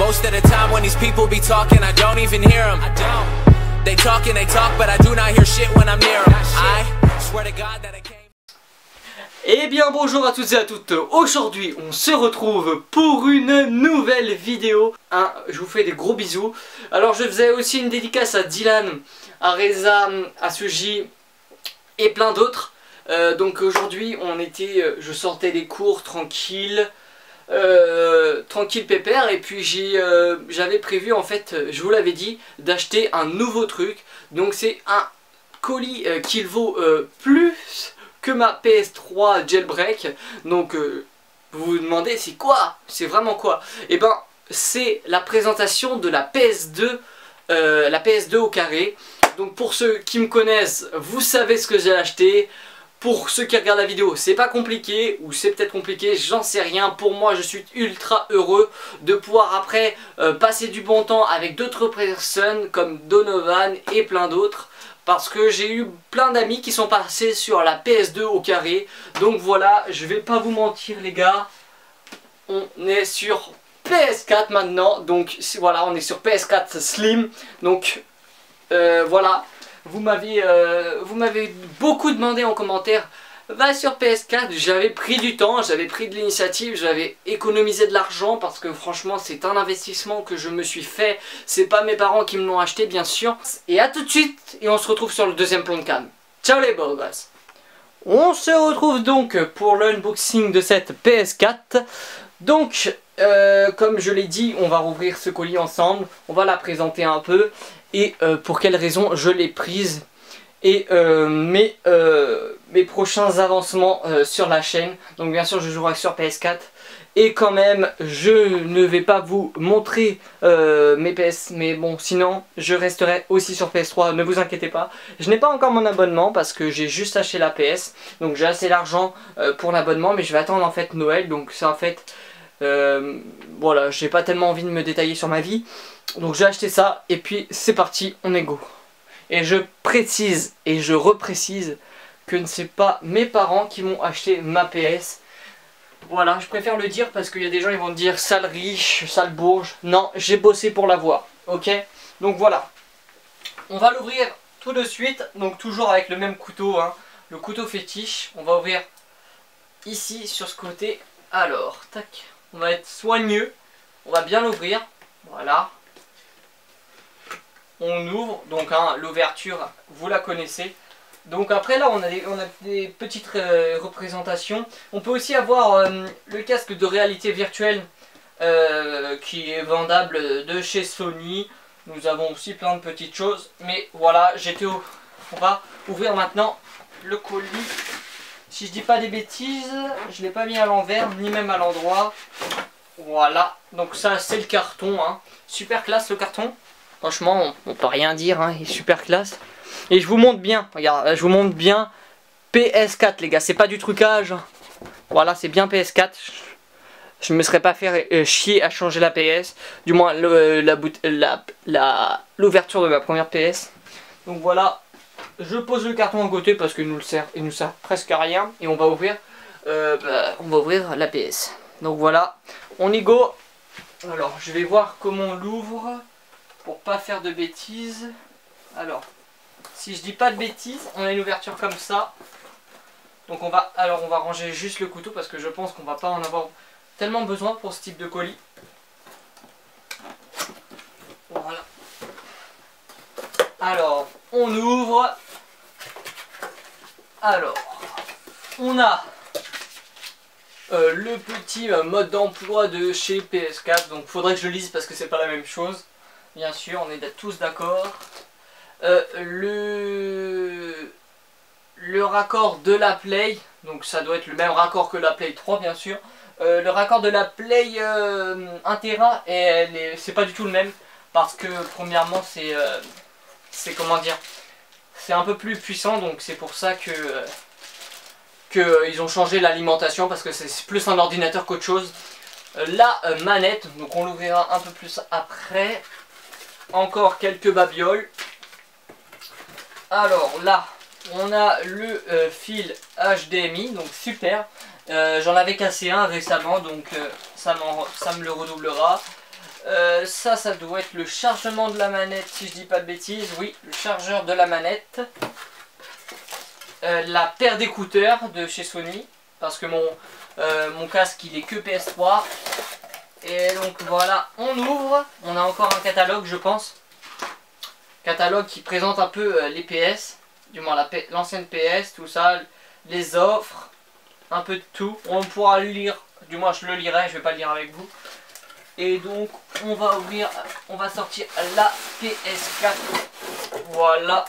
Most of the time when these people be talking, I don't even hear them. They talk, but I do not hear shit when I'm near them. I swear to God that I can't. Eh bien bonjour à toutes et à toutes, aujourd'hui on se retrouve pour une nouvelle vidéo. Je vous fais des gros bisous. Alors je faisais aussi une dédicace à Dylan, à Reza, à Suji et plein d'autres. Donc aujourd'hui je sortais des cours tranquille, tranquille pépère. Et puis j'avais prévu en fait, je vous l'avais dit, d'acheter un nouveau truc. Donc c'est un colis qui vaut plus que ma PS3 jailbreak. Donc vous vous demandez c'est quoi? C'est vraiment quoi? Et ben c'est la présentation de la PS2 au carré. Donc pour ceux qui me connaissent, vous savez ce que j'ai acheté. Pour ceux qui regardent la vidéo, c'est pas compliqué, ou c'est peut-être compliqué, j'en sais rien. Pour moi, je suis ultra heureux de pouvoir après passer du bon temps avec d'autres personnes comme Donovan et plein d'autres. Parce que j'ai eu plein d'amis qui sont passés sur la PS2 au carré. Donc voilà, je vais pas vous mentir les gars, on est sur PS4 maintenant. Donc voilà, on est sur PS4 Slim. Donc voilà. Vous m'avez beaucoup demandé en commentaire, va sur PS4. J'avais pris du temps, j'avais pris de l'initiative, j'avais économisé de l'argent parce que franchement c'est un investissement que je me suis fait. C'est pas mes parents qui me l'ont acheté bien sûr. Et à tout de suite et on se retrouve sur le deuxième plan de cam. Ciao les beaux gosses. On se retrouve donc pour l'unboxing de cette PS4. Donc comme je l'ai dit, on va rouvrir ce colis ensemble, on va la présenter un peu. Et pour quelles raisons je l'ai prise. Et mes prochains avancements sur la chaîne. Donc bien sûr je jouerai sur PS4. Et quand même je ne vais pas vous montrer mes PS. Mais bon sinon je resterai aussi sur PS3. Ne vous inquiétez pas. Je n'ai pas encore mon abonnement parce que j'ai juste acheté la PS. Donc j'ai assez d'argent pour l'abonnement. Mais je vais attendre en fait Noël. Donc c'est en fait... voilà, j'ai pas tellement envie de me détailler sur ma vie. Donc j'ai acheté ça et puis c'est parti, on est go. Et je précise et je reprécise que ce n'est pas mes parents qui m'ont acheté ma PS. Voilà, je préfère le dire parce qu'il y a des gens qui vont me dire sale riche, sale bourge. Non, j'ai bossé pour l'avoir, ok? Donc voilà, on va l'ouvrir tout de suite. Donc toujours avec le même couteau, hein, le couteau fétiche. On va ouvrir ici sur ce côté. Alors, tac, on va être soigneux. On va bien l'ouvrir, voilà. On ouvre, donc hein, l'ouverture, vous la connaissez. Donc après là, on a des petites représentations. On peut aussi avoir le casque de réalité virtuelle qui est vendable de chez Sony. Nous avons aussi plein de petites choses. Mais voilà, on va ouvrir maintenant le colis. Si je dis pas des bêtises, je ne l'ai pas mis à l'envers, ni même à l'endroit. Voilà, donc ça c'est le carton, hein. Super classe le carton. Franchement, on peut rien dire, hein. Il est super classe. Et je vous montre bien, regarde, je vous montre bien PS4 les gars, c'est pas du trucage. Voilà, c'est bien PS4. Je me serais pas fait chier à changer la PS. Du moins l'ouverture de ma première PS. Donc voilà, je pose le carton à côté parce qu'il nous sert presque à rien. Et on va ouvrir la PS. Donc voilà, on y go. Alors je vais voir comment on l'ouvre pour pas faire de bêtises. Alors, si je dis pas de bêtises, on a une ouverture comme ça. Donc on va ranger juste le couteau parce que je pense qu'on va pas en avoir tellement besoin pour ce type de colis. Voilà. Alors, on ouvre. Alors, on a le petit mode d'emploi de chez PS4. Donc faudrait que je lise parce que c'est pas la même chose. Bien sûr, on est tous d'accord. Le raccord de la Play. Donc ça doit être le même raccord que la Play 3 bien sûr. Le raccord de la Play 1 Tera, c'est pas du tout le même. Parce que premièrement c'est comment dire, c'est un peu plus puissant. Donc c'est pour ça que ils ont changé l'alimentation parce que c'est plus un ordinateur qu'autre chose. La manette, donc on l'ouvrira un peu plus après. Encore quelques babioles. Alors là, on a le fil HDMI, donc super. J'en avais cassé un récemment, donc ça me le redoublera. Ça doit être le chargement de la manette, si je dis pas de bêtises. Oui, le chargeur de la manette. La paire d'écouteurs de chez Sony, parce que mon casque il est que PS3. Et donc voilà, on ouvre. On a encore un catalogue, je pense. Catalogue qui présente un peu les PS, du moins l'ancienne PS, tout ça, les offres, un peu de tout. On pourra le lire, du moins je le lirai, je vais pas le lire avec vous. Et donc on va ouvrir, on va sortir la PS4. Voilà.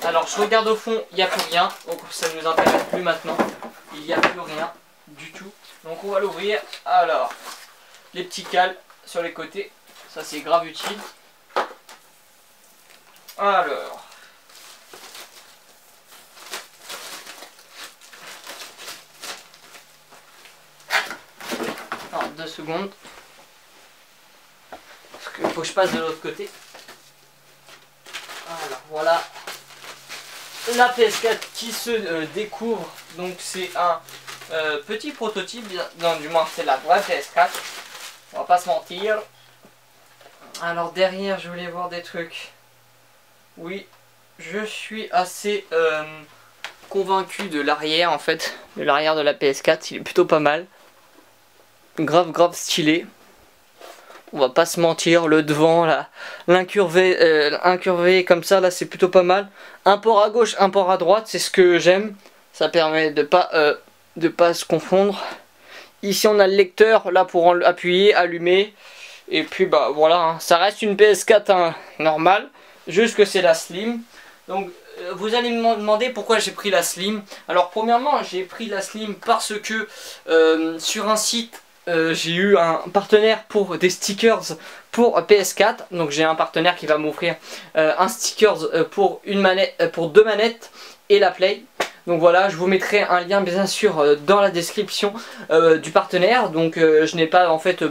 Alors je regarde au fond, il n'y a plus rien, donc ça ne nous intéresse plus maintenant. Il n'y a plus rien du tout. Donc on va l'ouvrir. Alors, les petits cales sur les côtés, ça c'est grave utile. Alors, alors 2 secondes, parce qu'il faut que je passe de l'autre côté. Alors voilà, la PS4 qui se découvre. Donc c'est un petit prototype, non du moins c'est la vraie PS4, on va pas se mentir. Alors derrière je voulais voir des trucs. Oui, je suis assez convaincu de l'arrière en fait, de l'arrière de la PS4, il est plutôt pas mal. Grave stylé. On va pas se mentir, le devant là, incurvé comme ça là, c'est plutôt pas mal. Un port à gauche, un port à droite, c'est ce que j'aime. Ça permet de pas se confondre. Ici on a le lecteur là pour appuyer, allumer. Et puis bah voilà, hein, ça reste une PS4 hein, normale. Juste que c'est la Slim. Donc vous allez me demander pourquoi j'ai pris la Slim. Alors premièrement j'ai pris la Slim parce que sur un site j'ai eu un partenaire pour des stickers pour PS4. Donc j'ai un partenaire qui va m'offrir un stickers pour une manette, pour 2 manettes et la Play. Donc voilà, je vous mettrai un lien bien sûr dans la description du partenaire. Donc je n'ai pas en fait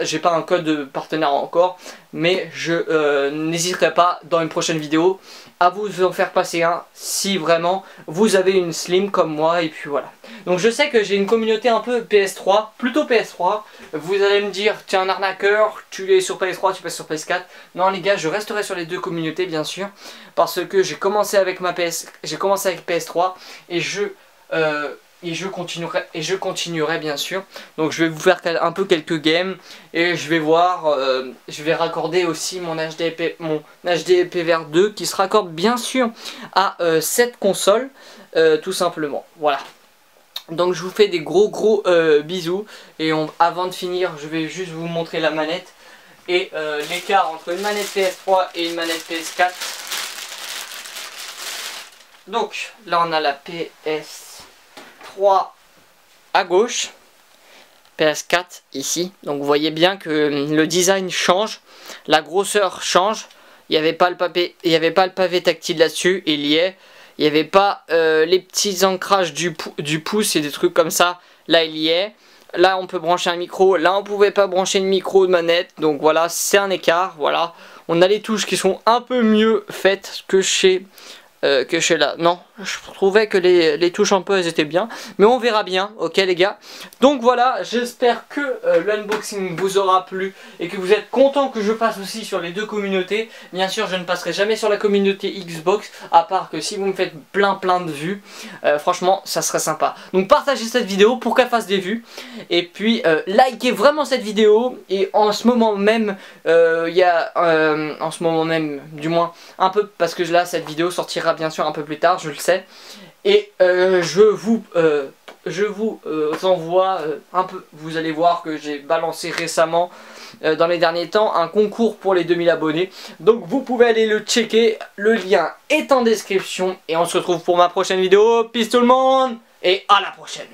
j'ai pas un code de partenaire encore, mais je n'hésiterai pas dans une prochaine vidéo à vous en faire passer un si vraiment vous avez une Slim comme moi. Et puis voilà. Donc je sais que j'ai une communauté un peu PS3, plutôt PS3. Vous allez me dire, tu es un arnaqueur, tu es sur PS3, tu passes sur PS4. Non les gars, je resterai sur les deux communautés bien sûr, parce que j'ai commencé avec PS3 et je continuerai bien sûr. Donc je vais vous faire un peu quelques games et je vais voir, je vais raccorder aussi mon HDPVR 2 qui se raccorde bien sûr à cette console tout simplement. Voilà. Donc je vous fais des gros bisous et avant de finir je vais juste vous montrer la manette et l'écart entre une manette PS3 et une manette PS4. Donc là on a la PS3 à gauche, PS4 ici. Donc vous voyez bien que le design change, la grosseur change. Il n'y avait pas le pavé tactile là-dessus, il y est. Il n'y avait pas les petits ancrages du pouce et des trucs comme ça. Là il y est. Là on peut brancher un micro. Là on pouvait pas brancher de micro de manette. Donc voilà, c'est un écart. Voilà. On a les touches qui sont un peu mieux faites que chez là. Non, je trouvais que les touches un peu elles étaient bien. Mais on verra bien, ok les gars. Donc voilà, j'espère que l'unboxing vous aura plu et que vous êtes contents que je passe aussi sur les deux communautés. Bien sûr, je ne passerai jamais sur la communauté Xbox, à part que si vous me faites plein de vues. Franchement, ça serait sympa. Donc partagez cette vidéo pour qu'elle fasse des vues. Et puis likez vraiment cette vidéo. Et en ce moment même, en ce moment même, du moins un peu, parce que là cette vidéo sortira bien sûr un peu plus tard, je le sais. Et je vous envoie un peu, vous allez voir que j'ai balancé récemment dans les derniers temps un concours pour les 2000 abonnés. Donc vous pouvez aller le checker, le lien est en description. Et on se retrouve pour ma prochaine vidéo. Peace tout le monde et à la prochaine.